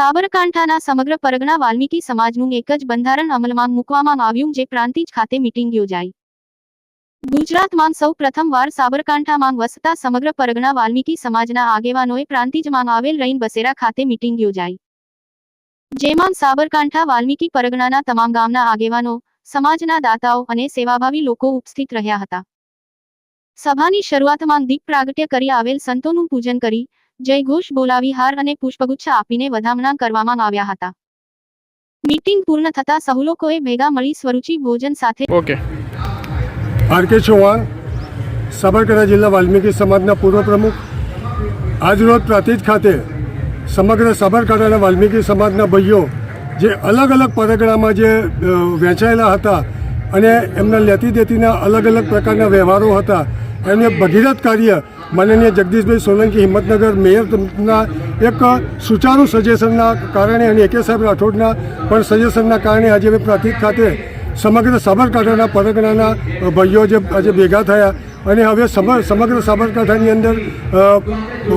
સાબરકાંઠાના સમગ્ર પરગણા વાલ્મીકી સમાજનું એક જ બંધારણ અમલમાં મૂકવામાં આવ્યું, જે પ્રાંતિજ ખાતે મીટિંગ યોજાઈ। ગુજરાતમાં સૌ પ્રથમવાર સાબરકાંઠામાં વસતા સમગ્ર પરગણા વાલ્મીકી સમાજના આગેવાનોએ પ્રાંતિજમાં આવેલ રૈન બસેરા ખાતે મીટિંગ યોજાઈ, જેમાં સાબરકાંઠા વાલ્મીકી પરગણાના તમામ ગામના આગેવાનો, સમાજના દાતાઓ અને સેવાભાવી લોકો ઉપસ્થિત રહ્યા હતા। સભાની શરૂઆતમાં દીપ પ્રાગટ્ય કરી આવેલ સંતોનું પૂજન કરી જય ઘોષ બોલાવી હાર અને પુષ્પગુચ્છ આપીને વધામણા કરવામાં આવ્યા હતા। મીટિંગ પૂર્ણ થતા સહુ લોકોએ ભેગા મળી સ્વરૂચિ ભોજન સાથે આર.કે. ચૌહાણ, સાબરકાંઠા જિલ્લા વાલ્મીકી સમાજના પૂર્વ પ્રમુખ, આજરોજ પ્રાંતિજ ખાતે સમગ્ર સાબરકાંઠાના વાલ્મીકી સમાજના ભાઈઓ જે અલગ અલગ પરગણામાં જે વહેંચાયેલા હતા અને એમના લેતી દેતીના અલગ અલગ પ્રકારના વ્યવહારો હતા, એમને ભગીરથ કાર્ય માનનીય જગદીશભાઈ સોલંકી હિંમતનગર મેયરના એક સુચારુ સજેશનના કારણે અને એ.કે. સાહેબ રાઠોડના પણ સજેશનના કારણે આજે પ્રાંતિજ ખાતે સમગ્ર સાબરકાંઠાના પરગણાના ભાઈઓ જે આજે ભેગા થયા અને હવે સમગ્ર સાબરકાંઠાની અંદર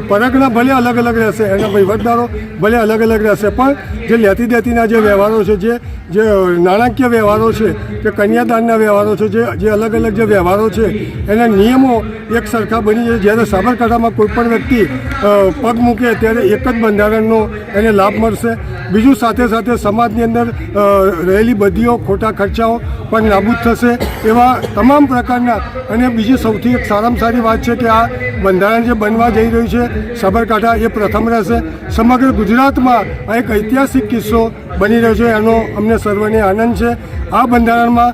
પરગણા ભલે અલગ અલગ રહેશે, એના વહીવટદારો ભલે અલગ અલગ રહેશે, પણ જે લેતી દેતીના જે વ્યવહારો છે, જે નાણાકીય વ્યવહારો છે, કે કન્યાદાનના વ્યવહારો છે, જે અલગ અલગ જે વ્યવહારો છે, એના નિયમો એક સરખા બની જાય। જ્યારે સાબરકાંઠામાં કોઈપણ વ્યક્તિ પગ મૂકે ત્યારે એક જ બંધારણનો એને લાભ મળશે। બીજું સાથે સાથે સમાજની અંદર રહેલી બધીઓ ખોટા ખર્ચાઓ પણ નાબૂદ થશે। એવા તમામ પ્રકારના અને બીજી સૌથી એક સારામાં સારી વાત છે કે આ બંધારણ જે બનવા જઈ રહ્યું છે સાબરકાંઠા, એ પ્રથમ રહેશે। સમગ્ર ગુજરાતમાં આ એક ઐતિહાસિક કિસ્સો બની રહ્યો છે, એનો અમને સર્વને આનંદ છે। આ બંધારણમાં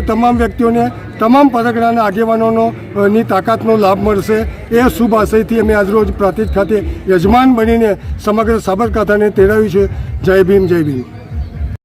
તમામ વ્યક્તિઓને તમામ પરગણાના આગેવાનોની તાકાતનો લાભ મળશે। એ શુભ આશયથી અમે આજરોજ પ્રાંતિજ ખાતે યજમાન બનીને સમગ્ર સાબરકાંઠાને તેડાવ્યું છે। જય ભીમ, જય ભીમ।